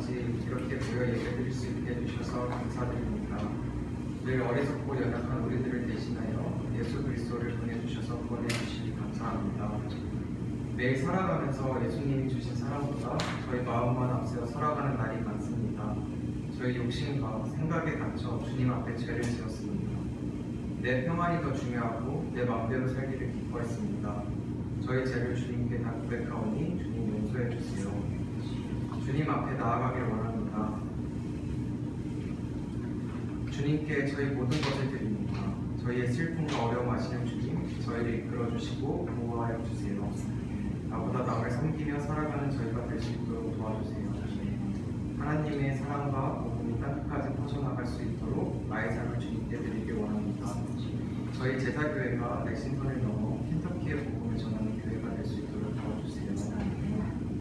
같이 이렇게 모여 예배드릴 수 있게 해주셔서 감사드립니다. 늘 어리석고 연약한 우리들을 대신하여 예수 그리스도를 보내주셔서 보내주시니 감사합니다. 매일 살아가면서 예수님이 주신 사랑보다 저희 마음만 앞세워 살아가는 날이 많습니다. 저희 욕심과 생각에 갇혀 주님 앞에 죄를 지었습니다. 내 평안이 더 중요하고 내 마음대로 살기를 기뻐했습니다. 저희 죄를 주님께 다 고백하오니 주님 용서해 주세요. 주님 앞에 나아가길 원합니다. 주님께 저희 모든 것을 드립니다. 저희의 슬픔과 어려움 아시는 주님, 저희를 이끌어 주시고 보호하여 주세요. 나보다 남을 섬기며 살아가는 저희가 될 수 있도록 도와주세요. 하나님의 사랑과 복음이 땅끝까지 퍼져나갈 수 있도록 나의 삶을 주님께 드리길 원합니다. 저희 제사교회가 렉싱턴을 넘어 켄터키의 복음을 전하는 교회가 될 수 있도록 도와주세요.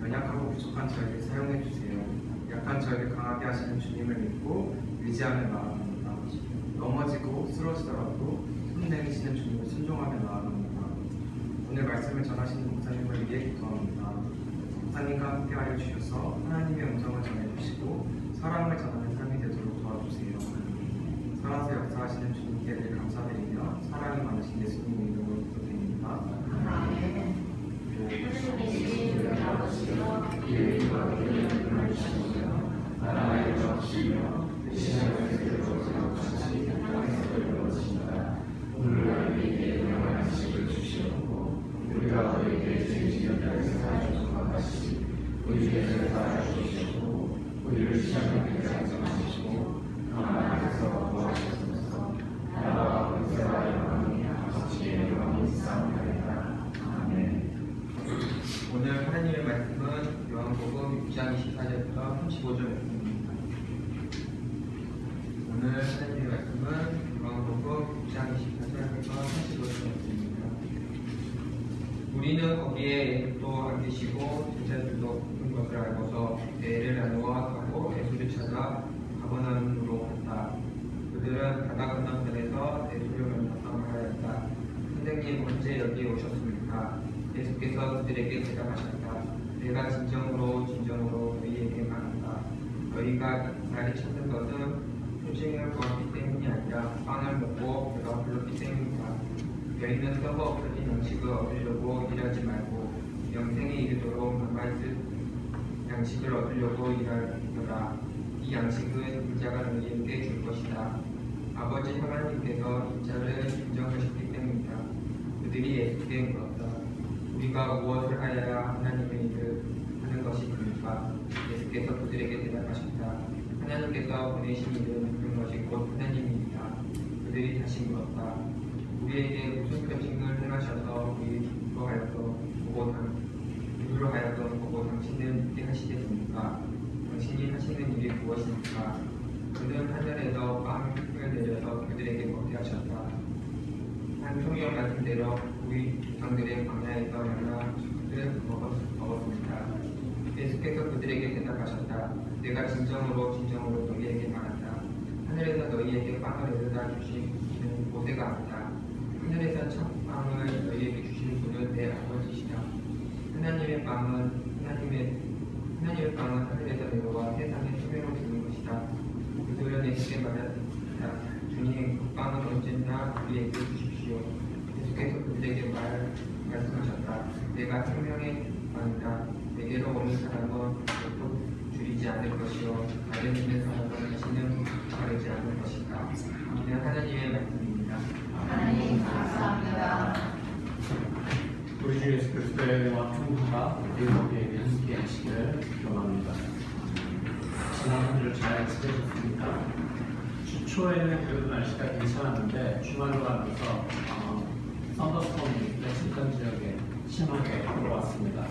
연약하고 부족한 저희를 사용해 주세요. 약한 저희를 강하게 하시는 주님을 믿고 의지하며 나아갑니다. 넘어지고 쓰러지더라도 손 내미시는 주님을 순종하며 나아갑니다. 오늘 말씀을 전하시는 목사님을 위해 기도합니다. 목사님과 함께하여 주셔서 하나님의 음성을 전해주시고 사랑을 전하는 삶이 되도록 도와주세요. 살아서 역사하시는 주님께 늘 감사드리며 사랑이 많으신 예수님 이름으로 기도드립니다. 아멘. 나라의 적시며 대신하여 오늘 우리에게 영원한 지식을 주시옵고 우리가 너희에게 죄지은 자를 사하여주는 같이 우리 죄를 사하여 주시옵고 우리를 시험에 들게 하지 마시고 다만 악에서 구하시옵소서. 나라와 권세와 영광이 아버지의 영광이 있사옵나이다. 아멘. 오늘 하나님의 말씀은 요한복음 6장 24절부터 35절 말씀입니다. 오늘 하나님의 말씀은 요한복음 6장 24절부터 35절 말씀입니다. 우리는 거기에 예수도 안 계시고 제자들도 없는 것을 알고서 배를 나누어 타고 예수를 찾아 가버나움으로 갔다. 그들은 바다 건너편에서 예수를 만나서 말하였다. 선생님, 언제 여기 오셨습니까? 예수께서 그들에게 대답하셨다. 내가 진정으로 너희에게 말한다. 너희가 나를 찾는 것은 표징을 구하기 때문이 아니라 빵을 먹고 배가 불렀기 때문이다. 너희는 썩어 없어진 양식을 얻으려고 일하지 말고 영생에 이르도록 남아있을 양식을 얻으려고 일하라. 이 양식은 인자가 너희에게 줄 것이다. 아버지 하나님께서 인자를 인정하셨기 때문이다. 그들이 예수께 물었다. 우리가 무엇을 하여야 하나님의 일을 하는 것입니까? 예수께서 그들에게 대답하셨다. 하나님께서 보내신 일은 그런 것이 곧 하나님입니다. 그들이 다시 물었다. 우리에게 무슨 표징을 행하셔서 우리 누구로 하여금 보고 당신을 믿게 하시겠습니까? 당신이 하시는 일이 무엇입니까? 그는 하늘에서 빵을 내려서 그들에게 먹게 하셨다. 한 성경 말씀대로 우리 조상들의 광야에서 만나 그들은 먹었습니다. 예수께서 그들에게 대답하셨다. 내가 진정으로 너희에게 말한다. 하늘에서 너희에게 빵을 내려다 주시는 모세가 아니다. 하늘에서 첫 빵을 너희에게 주시는 분은 내 아버지시다. 하나님의 빵은 하늘에서 내려와 세상에 생명을 주는 것이다. 그들은 예수께 말했다. 주님, 그 빵은 언제나 우리에게 주십시오. 예수께서 그들에게 말씀하셨다. 내가 생명의 빵이다. 내게로 오는 사람은 결코 줄이지 않을 것이요 나를 믿는 사람은 다시는 마르지 않을 것이다. 이는 하나님의 말씀입니다. 하나님 감사합니다. 우리 주 예수 그리스도의 은혜와 평화가 우리에게 함께 하시기를 기원합니다. 지난 한 주를 잘 지내셨습니까? 주 초에는 그래도 날씨가 괜찮았는데 주말로 가면서 썬더스톰이 렉싱턴 지역에 심하게 들어왔습니다.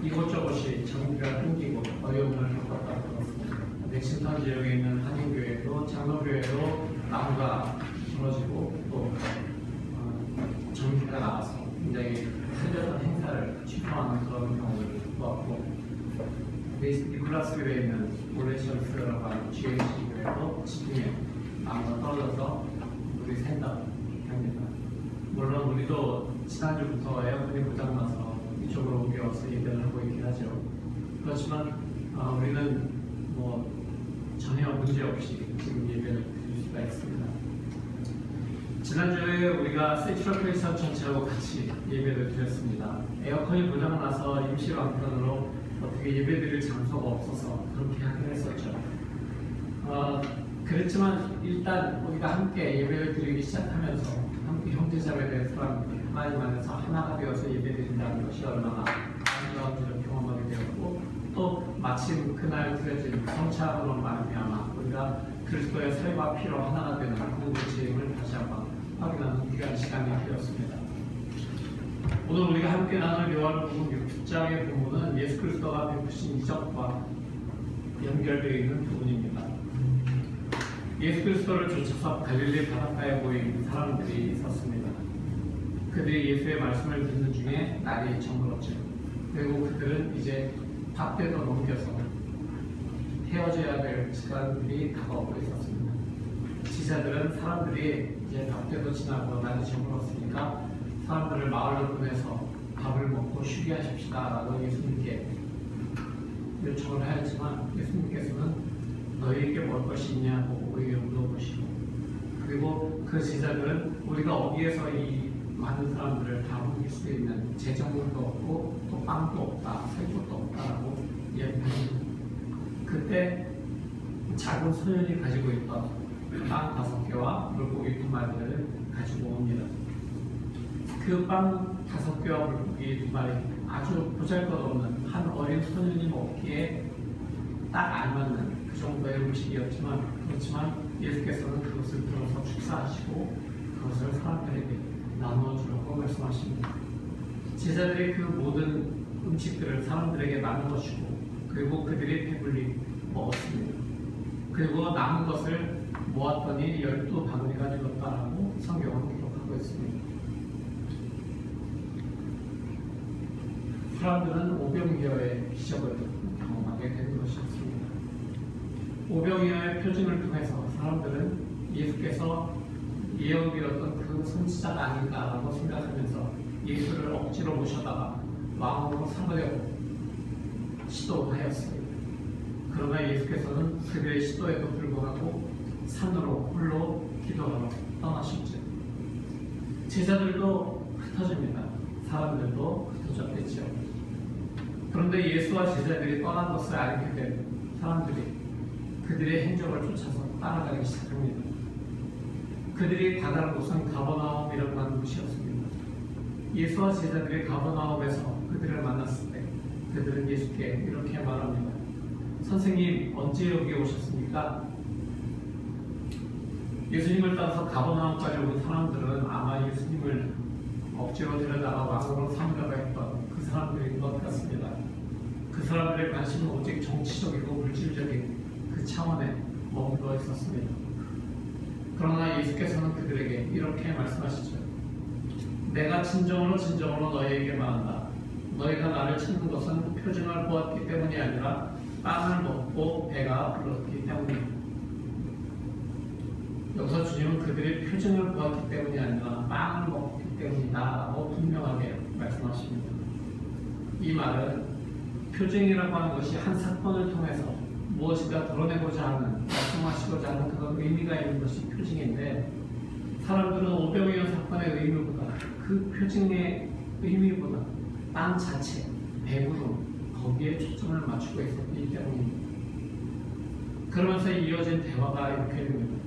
이곳저곳이 전기가 끊기고 어려움을 겪었다고 들었습니다. 렉싱턴 지역에 있는 한인교회도 장로교회도 나무가 무너지고 또 전기가 나와서 굉장히 세련된 행사를 취소하는 그런 경우를 보았고 니콜라스 교회에 있는 올레션스라고 하는 GHC 교회도 지붕에 나무가 떨어져서 물이 샌다고 합니다. 물론 우리도 지난주부터 에어컨이 고장나서 이쪽으로 옮겨서 예배를 하고 있긴 하죠. 그렇지만 우리는 뭐 전혀 문제 없이 지금 예배를 드릴 수가 있습니다. 지난주에 우리가 세츄럴 크리스천 전체하고 같이 예배를 드렸습니다. 에어컨이 고장나서 임시 왕편으로 어떻게 예배드릴 장소가 없어서 그렇게 하긴 했었죠. 그렇지만 일단 우리가 함께 예배를 드리기 시작하면서 함께 형제자매된 사람들이 하나님 안에서 하나가 되어서 예배드린다는 것이 얼마나 아름다운지를 경험하게 되었고, 또 마침 그날 드려진 성찬으로 말미암아 우리가 그리스도의 살과 피로 하나가 되는 공동체임을 다시 한번 확인하는 귀한 시간이 되었습니다. 오늘 우리가 함께 나눌 요한복음 6장의 부분은 예수 그리스도가 베푸신 이적과 연결되어 있는 부분입니다. 예수 그리스도를 쫓아서 갈릴리 바닷가에 모인 사람들이 있었습니다. 그들이 예수의 말씀을 듣는 중에 날이 저물었죠. 그리고 그들은 이제 밥때도 넘겨서 헤어져야 될 시간들이 다가오고 있었습니다. 지자들은 사람들이 이제 밥때도 지나고 날이 저물었으니까 사람들을 마을로 보내서 밥을 먹고 쉬게 하십시다 라고 예수님께 요청을 하였지만, 예수님께서는 너희에게 먹을 것이 있냐고 오히려 물어보시고, 그리고 그 제자들은 우리가 어디에서 이 많은 사람들을 다 옮길 수 있는 재정도 없고 또 빵도 없다, 살 것도 없다라고 이야기합니다. 그때 작은 소년이 가지고 있던 빵 5개와 물고기 2마리를 가지고 옵니다. 그 빵 5개와 물고기 2마리, 아주 보잘것없는 한 어린 소년이 먹기에 딱 알맞는 그 정도의 음식이었지만, 그렇지만 예수께서는 그것을 들어서 축사하시고 그것을 사람들에게 나누어 주라고 말씀하십니다. 제자들이 그 모든 음식들을 사람들에게 나누어 주고, 그리고 그들이 배불리 먹었습니다. 그리고 남은 것을 모았더니 12바구니가 되었다라고 성경은 기록하고 있습니다. 사람들은 오병이어의 기적을 경험하게 된 것이었습니다. 오병이어의 표징을 통해서 사람들은 예수께서 예언드렸던 그 선지자가 아닌가라고 생각하면서 예수를 억지로 모셔다가 왕으로 삼으려고 시도하였습니다. 그러나 예수께서는 그들의 시도에도 불구하고 산으로 홀로 기도하러 떠나셨죠. 제자들도 흩어집니다. 사람들도 흩어졌겠죠. 그런데 예수와 제자들이 떠난 것을 알게 된 사람들이 그들의 행적을 쫓아서 따라가기 시작합니다. 그들이 다다른 곳은 가버나움이라고 하는 곳이었습니다. 예수와 제자들이 가버나움에서 그들을 만났을 때 그들은 예수께 이렇게 말합니다. 선생님, 언제 여기 오셨습니까? 예수님을 따라서 가버나움까지 온 사람들은 아마 예수님을 억지로 데려다가 왕으로 삼으려고 했던 그 사람들인 것 같습니다. 그 사람들의 관심은 오직 정치적이고 물질적인 그 차원에 머물러 있었습니다. 그러나 예수께서는 그들에게 이렇게 말씀하시죠. 내가 진정으로 너희에게 말한다. 너희가 나를 찾는 것은 표징을 보았기 때문이 아니라 빵을 먹고 배가 불렀기 때문이다. 여기서 주님은 그들이 표징을 보았기 때문이 아니라 빵을 먹기 때문이다 라고 분명하게 말씀하십니다. 이 말은 표징이라고 하는 것이 한 사건을 통해서 무엇인가 드러내고자 하는, 말씀하시고자 하는 그런 의미가 있는 것이 표징인데, 사람들은 오병이어 사건의 의미보다 그 표징의 의미보다 빵 자체, 배부름, 거기에 초점을 맞추고 있었기 때문입니다. 그러면서 이어진 대화가 이렇게 됩니다.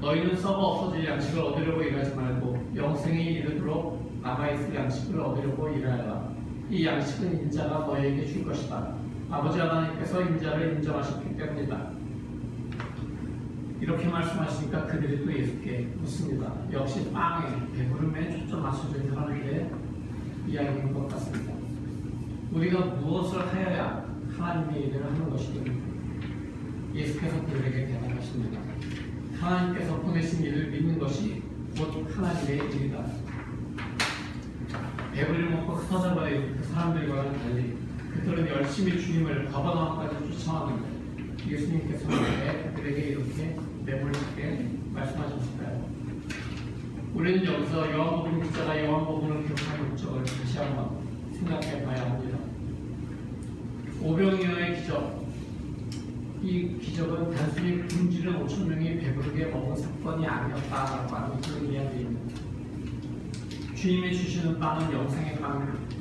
너희는 썩어 없어질 양식을 얻으려고 일하지 말고 영생이 이르도록 남아있을 양식을 얻으려고 일하여라. 이 양식은 인자가 너희에게 줄 것이다. 아버지 하나님께서 인자를 인정하셨기 때문이다. 이렇게 말씀하시니까 그들이 또 예수께 묻습니다. 역시 빵에, 배부름에 초점 맞춰진 사람들의 이야기인 것 같습니다. 우리가 무엇을 하여야 하나님의 일을 하는 것이든 예수께서 그들에게 대답하십니다. 하나님께서 보내신 일을 믿는 것이 곧 하나님의 일이다. 배불리 먹고 흩어져버린 그 사람들과는 달리 그들은 열심히 주님을 가버나움까지 쫓아왔는데 예수님께서는 왜 그들에게 이렇게 내몰리게 말씀하셨을까요? 우리는 여기서 요한복음 기자가 요한복음을 기록한 목적을 다시 한번 생각해 봐야 합니다. 오병이어의 기적. 이 기적은 단순히 굶주린 5천 명이 배부르게 먹은 사건이 아니었다라고 하는 그런 이야기입니다. 주님이 주시는 빵은 영생의 빵입니다.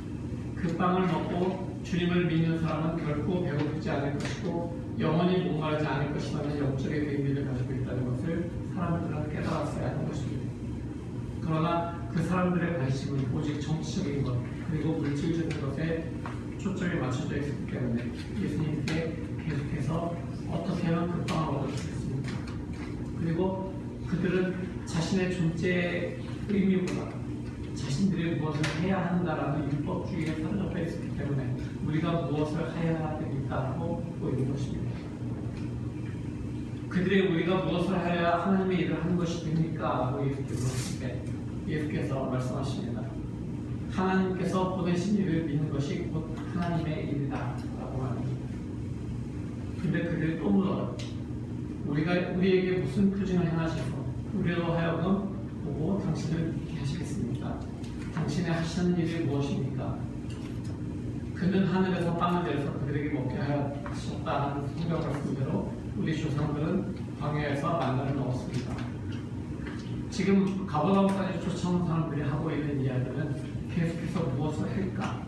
그 빵을 먹고 주님을 믿는 사람은 결코 배고프지 않을 것이고 영원히 목마르지 않을 것이라는 영적인 의미를 가지고 있다는 것을 사람들은 깨달았어야 하는 것입니다. 그러나 그 사람들의 관심은 오직 정치적인 것 그리고 물질적인 것에 초점이 맞춰져 있기 때문에 예수님께 계속해서 어떻게 하면 그 빵을 얻을 수 있습니까? 그리고 그들은 자신의 존재의 의미보다 자신들이 무엇을 해야 한다라는 율법주의에 사로잡혀 있었기 때문에 우리가 무엇을 해야 됩니까라고 보이는 것입니다. 그들이 우리가 무엇을 해야 하나님의 일을 하는 것이 됩니까? 라고 예수께서 물었을 때 예수께서 말씀하십니다. 하나님께서 보내신 일을 믿는 것이 곧 하나님의 일이다 라고 말합니다. 근데 그들이 또 물어요. 우리에게 무슨 표징을 행하셔서 우리로 하여금 보고 당신을 믿게 하시겠습니까? 당신의 하시는 일이 무엇입니까? 그는 하늘에서 빵을 내려서 그들에게 먹게 하셨다는 성경 말씀대로 우리 조상들은 광야에서 만나를 먹었습니다. 지금 가버나움까지 쫓아온 사람들이 하고 있는 이야기는 계속해서 무엇을 할까?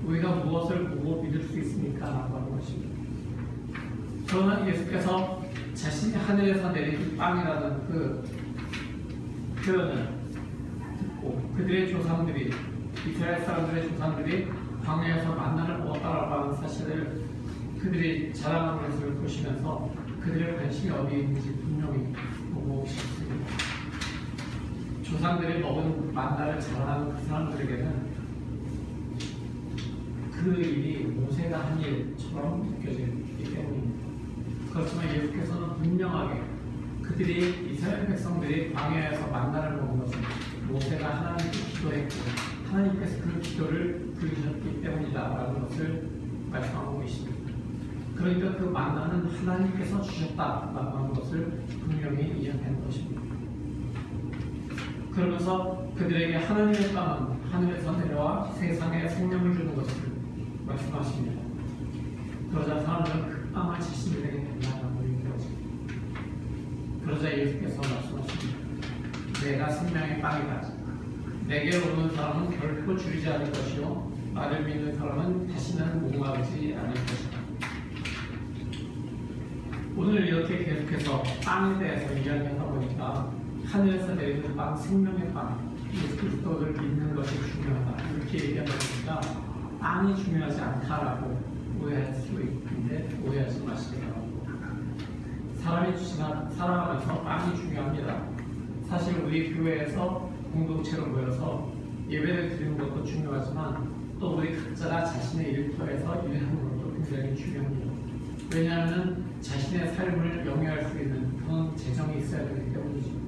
우리가 무엇을 보고 믿을 수 있습니까? 라고 하는 것입니다. 그러나 예수께서 자신이 하늘에서 내린 빵이라는 그 표현을 듣고 그들의 조상들이 이스라엘 사람들의 조상들이 광야에서 만나를 먹었다라고 하는 사실을 그들이 자랑하는 것을 보시면서 그들의 관심이 어디에 있는지 분명히 보고 싶습니다. 조상들이 먹은 만나를 자랑하는 그 사람들에게는 그 일이 모세가 한 일처럼 느껴지기 때문입니다. 그렇지만 예수께서는 분명하게 그들이 이스라엘 백성들이 광야에서 만나를 먹은 것은 모세가 하나님께 기도했고 하나님께서 그 기도를 들으셨기 때문이다라는 것을 말씀하고 계십니다. 그러니까 그 만나는 하나님께서 주셨다라고 하는 것을 분명히 이야기하는 것입니다. 그러면서 그들에게 하나님의 빵은 하늘에서 내려와 세상에 생명을 주는 것을 말씀하십니다. 그러자 사람들은 그 빵을 자신들에게 달라고 얘기하십니다. 그러자 예수께서 말씀하십니다. 내가 생명의 빵이다. 내게 오는 사람은 결코 줄이지 않을 것이요 나를 믿는 사람은 다시는 목마르지 않을 것이다. 오늘 이렇게 계속해서 빵에 대해서 이야기하다 보니까 하늘에서 내리는 빵, 생명의 빵, 예수 그리스도를 믿는 것이 중요하다 이렇게 얘기하다 보니까 빵이 중요하지 않다라고 오해할 수 있는데 오해하지 마시기 바랍니다. 사람이 살아가면서 빵이 중요합니다. 사실 우리 교회에서 공동체로 모여서 예배를 드리는 것도 중요하지만 또 우리 각자가 자신의 일터에서 일하는 것도 굉장히 중요합니다. 왜냐하면 자신의 삶을 영위할 수 있는 그런 재정이 있어야 되기 때문이죠.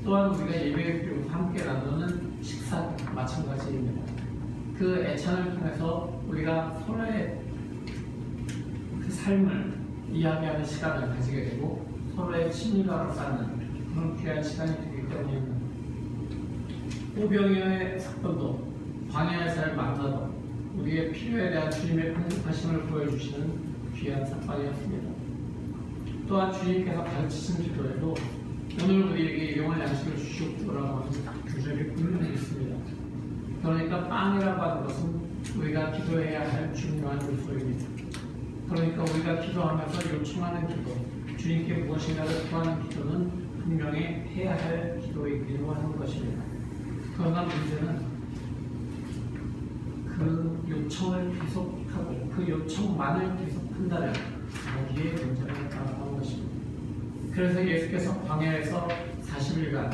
또한 우리가 예배를 드리고 함께 나누는 식사도 마찬가지입니다. 그 애찬을 통해서 우리가 서로의 그 삶을 이야기하는 시간을 가지게 되고 서로의 친밀감을 쌓는 그런 귀한 시간이 되기 때문입니다. 오병이어의 사건도 광야에서의 만나도 우리의 필요에 대한 주님의 공급하심을 보여주시는 귀한 사건이었습니다. 또한 주님께서 가르치신 기도에도 오늘 우리에게 일용할 양식을 주시옵소서라고 하는 구절이 분명히 있습니다. 그러니까 빵이라고 하는 것은 우리가 기도해야 할 중요한 요소입니다. 그러니까 우리가 기도하면서 요청하는 기도, 주님께 무엇인가를 구하는 기도는 분명히 해야 할 기도이기로 하는 것입니다. 그러나 문제는 그 요청을 계속하고 그 요청만을 계속한다면 거기에 문제가 있다고 하는 것입니다. 그래서 예수께서 광야에서 40일간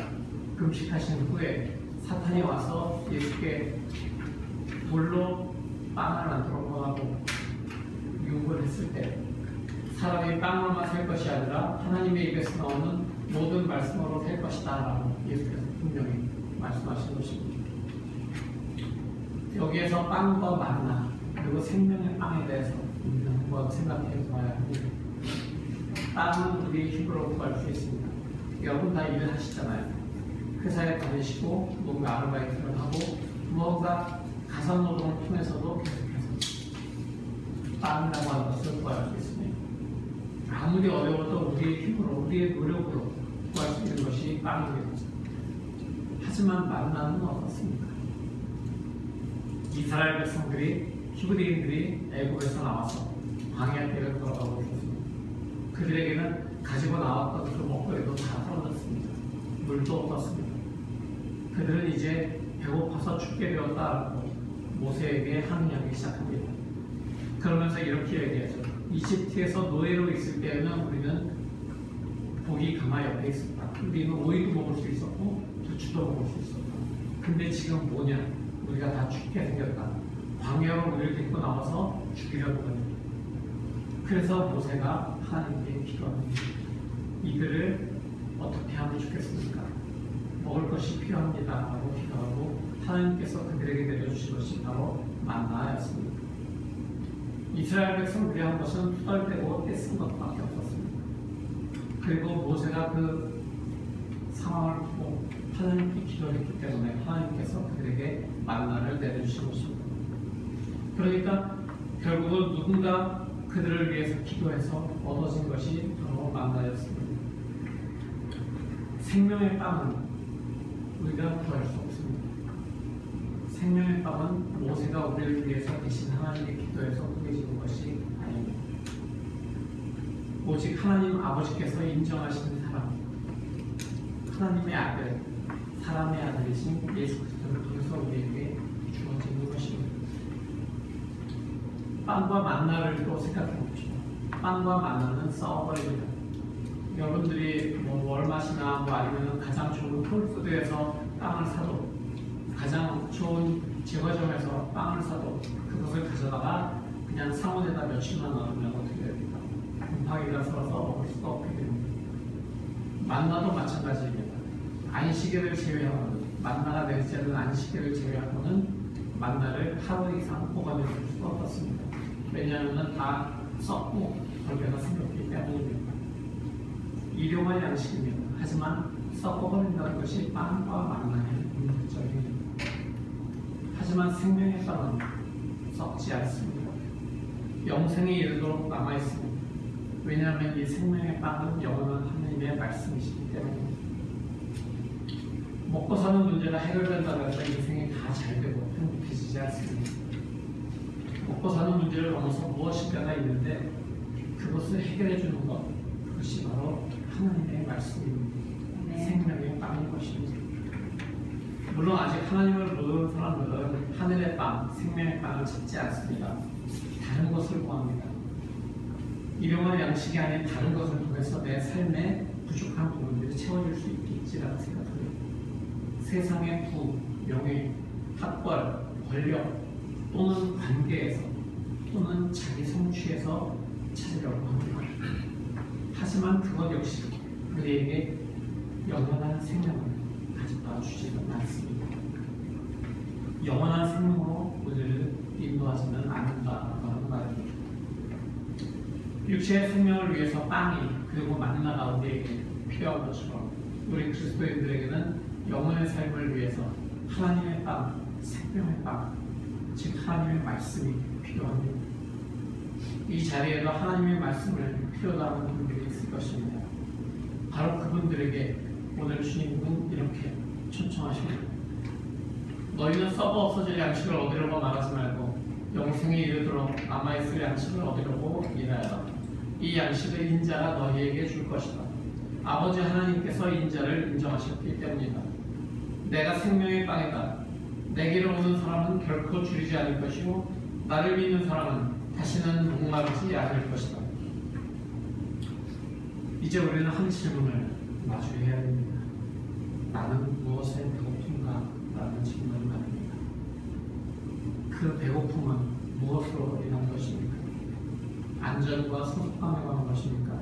금식하신 후에 사탄이 와서 예수께 돌로 빵을 만들어 먹하고 유혹을 했을 때 사람이 빵으로만 살 것이 아니라 하나님의 입에서 나오는 모든 말씀으로 살 것이다 라고 예수께서 분명히 말씀하신 것입니다. 여기에서 빵과 만나 그리고 생명의 빵에 대해서 우리는 한번 생각해 봐야 합니다. 빵은 우리의 힘으로 구할 수 있습니다. 여러분 다 일을 하시잖아요. 회사에 다니시고 뭔가 아르바이트를 하고 무언가 가사노동을 통해서도 계속해서 빵이라고 하는 것을 구할 수 있습니다. 아무리 어려워도 우리의 힘으로, 우리의 노력으로 구할 수 있는 것이 빵이겠죠. 하지만 만나는 어떻습니까? 이스라엘 백성들이, 히브리인들이 애굽에서 나와서 광야 길을 걸어가고 있었습니다. 그들에게는 가지고 나왔던 그 먹거리도 다 떨어졌습니다. 물도 없었습니다. 그들은 이제 배고파서 죽게 되었다고 모세에게 항의하기 시작합니다. 그러면서 이렇게 얘기하죠. 이집트에서 노예로 있을 때에는 우리는 고기 가마 옆에 있었다. 우리는 오이도 먹을 수 있었고 부추도 먹을 수 있었다. 근데 지금 뭐냐? 우리가 다 죽게 생겼다. 광야로 우리를 데리고 나와서 죽이려고 합니다. 그래서 모세가 하나님께 기도합니다. 이들을 어떻게 하면 좋겠습니까? 먹을 것이 필요합니다 라고 기도하고 하나님께서 그들에게 내려주신 것이 바로 만나였습니다. 이스라엘 백성들이 한 것은 투덜대고 떼쓴 것밖에 없었습니다. 그리고 모세가 그 상황을 보고 하나님께 기도했기 때문에 하나님께서 그들에게 만나를 내려주신 것입니다. 그러니까 결국은 누군가 그들을 위해서 기도해서 얻어진 것이 바로 만나였습니다. 생명의 빵은 우리가 구할 수 없습니다. 생명의 빵은 모세가 우리를 위해서 대신 하나님의 기도에서 구해지는 것이 아닙니다. 오직 하나님 아버지께서 인정하시는 사람, 하나님의 아들, 사람의 아들이신 예수 그리스도를 통해서 우리에게 주어지는 것입니다. 빵과 만나를 또 생각해 봅시다. 빵과 만나는 썩어버립니다. 여러분들이 뭐 월마트나 뭐 아니면 가장 좋은 홀푸드에서 빵을 사도, 가장 좋은 제과점에서 빵을 사도 그것을 가져다가 그냥 상온에다 며칠만 넣으면 어떻게 됩니까? 곰팡이가 슬어서 먹을 수가 없게 됩니다. 만나도 마찬가지입니다. 안식일을 제외하고는, 만나가 내리지 않는 안식일을 제외하고는 만나를 하루 이상 보관해 줄 수가 없었습니다. 왜냐하면 다 썩고 벌레가 생겼기 때문입니다. 일용할 양식입니다. 하지만 썩어버린다는 것이 빵과 만나의 문제점입니다. 하지만 생명의 빵은 썩지 않습니다. 영생에 이르도록 남아있습니다. 왜냐하면 이 생명의 빵은 영원한 하나님의 말씀이시기 때문입니다. 먹고 사는 문제가 해결된다고 해서 인생이 다 잘되고 행복해지지 않습니다. 먹고 사는 문제를 넘어서 무엇인가가 있는데 그것을 해결해 주는 것, 그것이 바로 하나님의 말씀입니다. 생명의 빵인 것입니다. 물론 아직 하나님을 모르는 사람들은 하늘의 빵, 생명의 빵을 찾지 않습니다. 다른 것을 구합니다. 일용할 양식이 아닌 다른 것을 통해서 내 삶의 부족한 부분들이 채워질 수 있겠지라고 생각합니다. 세상의 부, 명예, 학벌, 권력 또는 관계에서 또는 자기 성취에서 찾으려고 합니다. 하지만 그것 역시 우리에게 영원한 생명을 가져다 주지는 않습니다. 영원한 생명으로 우리를 인도하지는 않는다라고 하는 말입니다. 육체의 생명을 위해서 빵이 그리고 만나가 우리에게 필요한 것처럼 우리 그리스도인들에게는 영원의 삶을 위해서 하나님의 빵, 생명의 빵, 즉 하나님의 말씀이 필요합니다. 이 자리에도 하나님의 말씀을 필요로 하는 분들이 있을 것입니다. 바로 그분들에게 오늘 주님은 이렇게 초청하십니다. 너희는 썩어 없어질 양식을 얻으려고 말하지 말고 영생에 이르도록 남아있을 양식을 얻으려고 일하여라. 이 양식을 인자가 너희에게 줄 것이다. 아버지 하나님께서 인자를 인정하셨기 때문이다. 내가 생명의 빵이다. 내게로 오는 사람은 결코 줄이지 않을 것이고 나를 믿는 사람은 다시는 목마르지 않을 것이다. 이제 우리는 한 질문을 마주해야 됩니다. 나는 무엇에 배고픈가? 라는 질문을 말입니다. 그 배고픔은 무엇으로 인한 것입니까? 안전과 소속감에 관한 것입니까?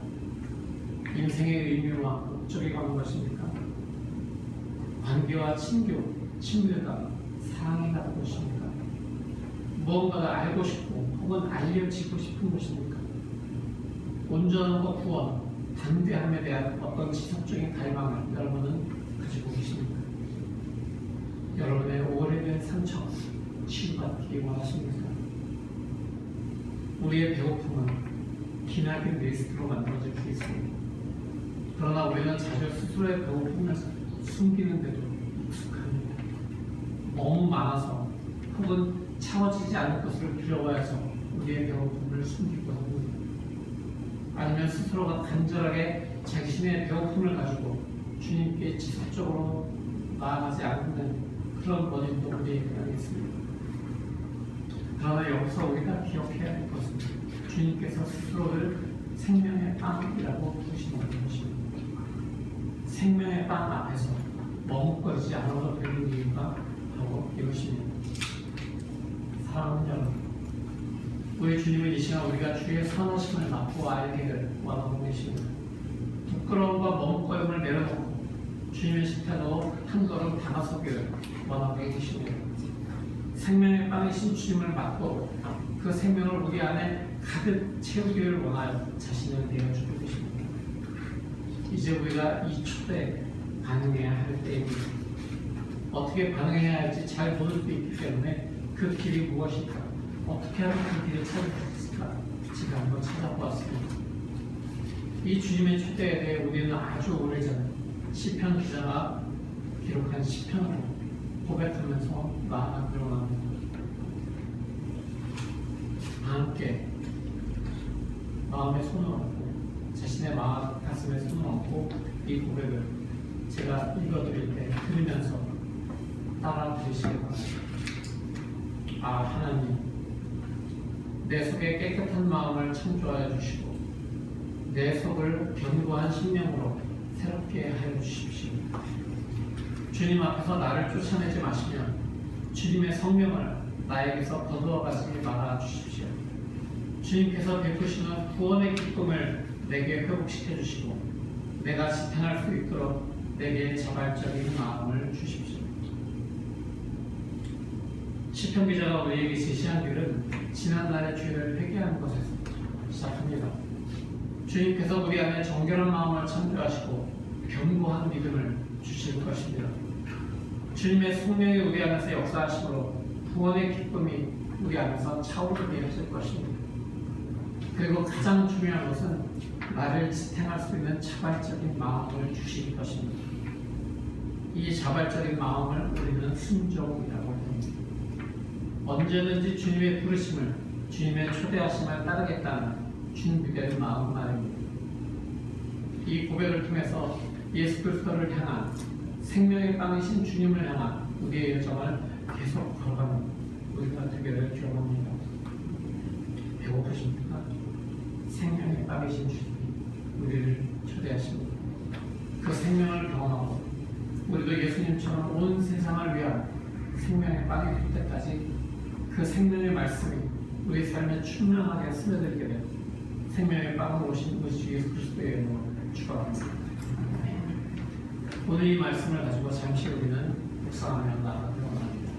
인생의 의미와 목적에 관한 것입니까? 관계와 친밀감, 사랑에 관한 것입니까? 무언가를 알고 싶고 혹은 알려지고 싶은 것입니까? 온전함과 구원, 담대함에 대한 어떤 지속적인 갈망을 여러분은 가지고 계십니까? 여러분의 오래된 상처 치유받기 원하십니까? 우리의 배고픔은 기나긴 리스트로 만들어질 수 있습니다. 그러나 우리는 자주 스스로의 배고픔을 숨기는데도 익숙합니다. 너무 많아서 혹은 채워지지 않을 것을 두려워해서 우리의 배고픔을 숨기고 합니다. 아니면 스스로가 간절하게 자신의 배고픔을 가지고 주님께 지속적으로 나아가지 않는 그런 원인도 우리에게 있습니다. 그러나 여기서 우리가 기억해야 할 것은 주님께서 스스로를 생명의 빵이라고 부르시는 것입니다. 생명의 빵 앞에서 머뭇거리지 않아도 되는 이유가 바로 이것입니다. 사랑하는 여러분, 우리 주님은 이 시간 우리가 주의 선하심을 맛보 알기를 원하고 계십니다. 부끄러움과 머뭇거림을 내려놓고 주님의 식탁으로 한 걸음 다가서기를 원하고 계십니다. 생명의 빵이신 주님을 맛보 그 생명을 우리 안에 가득 채우기를 원하여 자신을 내어주고 계십니다. 이제 우리가 이 초대에 반응해야 할 때입니다. 어떻게 반응해야 할지 잘 모를 수 있기 때문에 그 길이 무엇일까? 어떻게 하면 그 길을 찾을 수 있을까? 제가 한번 찾아보았습니다. 이 주님의 초대에 대해 우리는 아주 오래전에 시편 기자가 기록한 시편으로 고백하면서 나아가기로 합니다. 함께 마음에 손을 얹고 자신의 가슴에 손을 얹고 이 고백을 제가 읽어드릴 때 들으면서 따라 들으시기 바랍니다. 아, 하나님, 내 속에 깨끗한 마음을 창조하여 주시고 내 속을 견고한 심령으로 새롭게 하여 주십시오. 주님 앞에서 나를 쫓아내지 마시며 주님의 성령을 나에게서 거두어가지 말아 주십시오. 주님께서 베푸시는 구원의 기쁨을 내게 회복시켜 주시고 내가 지탱할 수 있도록 내게 자발적인 마음을 주십시오. 시편 기자가 우리에게 제시한 길은 지난날의 죄를 회개하는 것에서 시작합니다. 주님께서 우리 안에 정결한 마음을 창조하시고 견고한 믿음을 주실 것입니다. 주님의 성령이 우리 안에서 역사하심으로 구원의 기쁨이 우리 안에서 차오르게 하실 것입니다. 그리고 가장 중요한 것은 나를 지탱할 수 있는 자발적인 마음을 주실 것입니다. 이 자발적인 마음을 우리는 순종이라고 합니다. 언제든지 주님의 부르심을, 주님의 초대하심을 따르겠다는 준비된 마음 말입니다. 이 고백을 통해서 예수 그리스도를 향한 생명의 빵이신 주님을 향한 우리의 여정을 계속 걸어가는 우리가 되기를 기원합니다. 배고프십니까? 생명의 빵이신 주님이 우리를 초대하십니다. 그 생명을 경험하고 우리도 예수님처럼 온 세상을 위한 생명의 빵이 될 때까지 그 생명의 말씀이 우리 삶에 충만하게 스며들게 된 생명의 빵으로 오신 우리 주 예수 그리스도의 이름으로 축원합니다. 오늘 이 말씀을 가지고 잠시 우리는 묵상하며 나아가기로 합니다.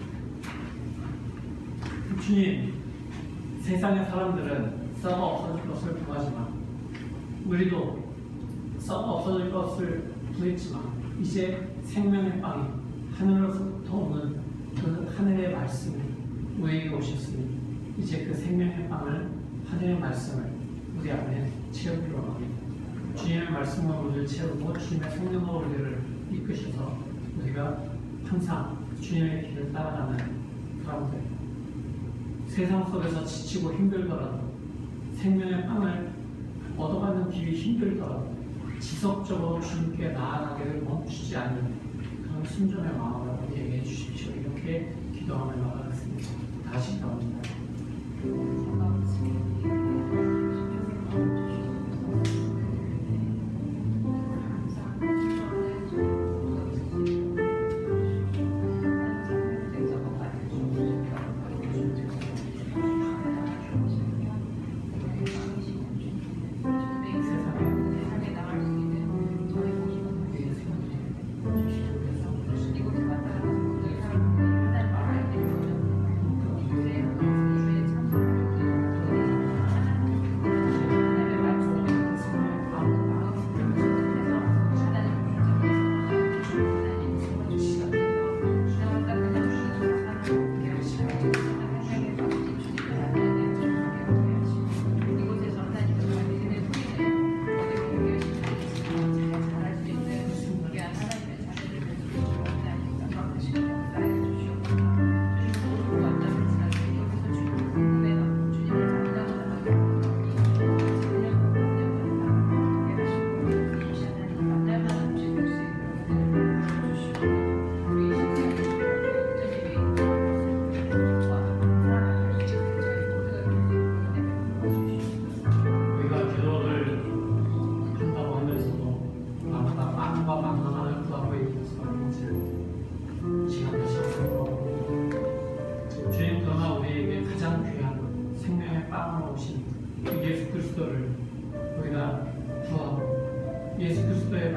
주님, 세상의 사람들은 썩어 없어질 것을 구하지만 우리도 썩어 없어질 것을 구했지만 이제 생명의 빵이 하늘로부터 오는 그 하늘의 말씀이 우리에게 오셨으니 이제 그 생명의 빵을 하늘의 말씀을 우리 안에 채우기로 합니다. 주님의 말씀으로 우리를 채우고 주님의 성령으로 우리를 이끄셔서 우리가 항상 주님의 길을 따라가는 사람들, 세상 속에서 지치고 힘들더라도 생명의 빵을 얻어가는 길이 힘들더라도 지속적으로 주님께 나아가기를 멈추지 않는 그런 순종의 마음을 우리에게 주십시오. 이렇게 기도하며 나가겠습니다. 다시 기도합니다.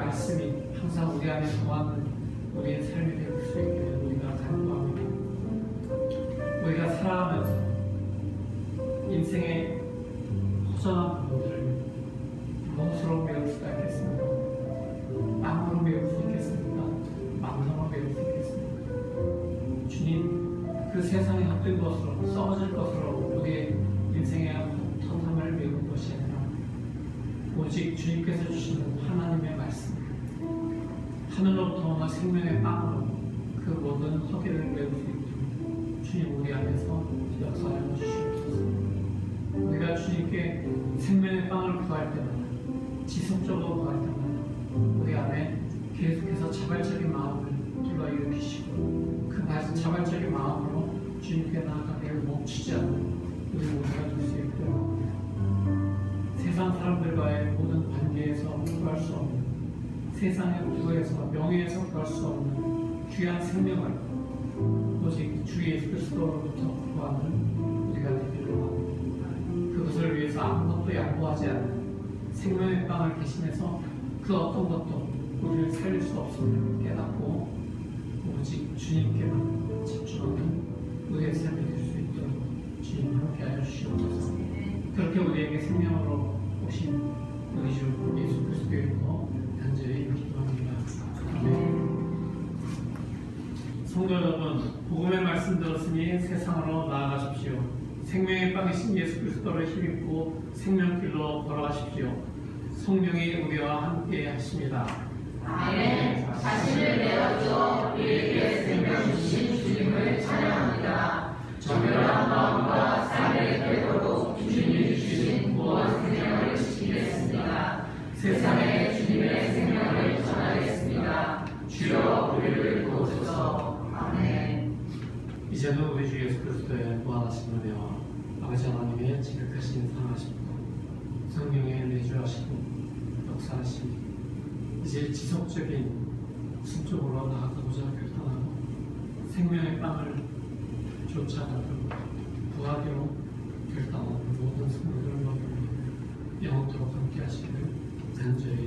말씀이 항상 우리 안에 거하는 우리의 삶이 될 수 있기를 우리가 간구합니다. 우리가 살아가면서 인생의 허전한 부분들을 무엇으로 메울 수가 있겠습니까? 빵으로 메울 수 있겠습니까? 망상으로 메울 수 있겠습니까? 주님, 그 세상의 헛된 것으로 썩어질 것으로 우리의 인생의 허탄함을 메우는 것이 아니라 오직 주님께서 주시는 하나님의 말씀, 하늘로부터 오는 생명의 빵으로 그 모든 허기를 메울 수 있도록 주님 우리 안에서 역사하여 주시옵소서. 우리가 주님께 생명의 빵을 구할 때마다, 지속적으로 구할 때마다 우리 안에 계속해서 자발적인 마음을 불러일으키시고 그 자발적인 마음으로 주님께 나아가기를 멈추지 않는 우리 모두가 될 수 있도록 세상 사람들과의 모든 관계에서 구할 수 없는, 세상의 부에서 명예에서 구할 수 없는 귀한 생명을 오직 주 예수 그리스도로부터 구하는 우리가 되기를 원합니다. 그것을 위해서 아무것도 양보하지 않는 생명의 빵을 대신해서 그 어떤 것도 우리를 살릴 수 없음을 깨닫고 오직 주님께만 집중하는 우리의 삶이 될 수 있도록 주님 함께하여 주시옵소서. 그렇게 우리에게 생명으로 오신 우리 주 예수 그리스도의 이름으로 간절히 기도합니다. 아멘. 성도 여러분, 복음의 말씀 들었으니 세상으로 나아가십시오. 생명의 빵이신 예수 그리스도를 힘입고 생명길로 걸어가십시오. 성령이 우리와 함께 하십니다. 아멘. 자신을 내어주어 우리에게 생명 주신 주님을 찬양합니다. 정결한 마음과 삶의 태도로 주님이 주신 무한 생명을 지키겠습니다. 세상에 주님의 생명을 전하겠습니다. 주여 우리를 도우소서. 아멘. 이제는 우리 주 예수 그리스도의 무한하신 은혜와 아버지 하나님의 지극하신 사랑하심과 성령의 내주하시고 역사하심이 이제 지속적인 순종으로 나아가고자 결단하고 생명의 빵을 쫓아가도록 구하기로 결단하는 모든 성도들을 영원토록 함께 하시기를 간절히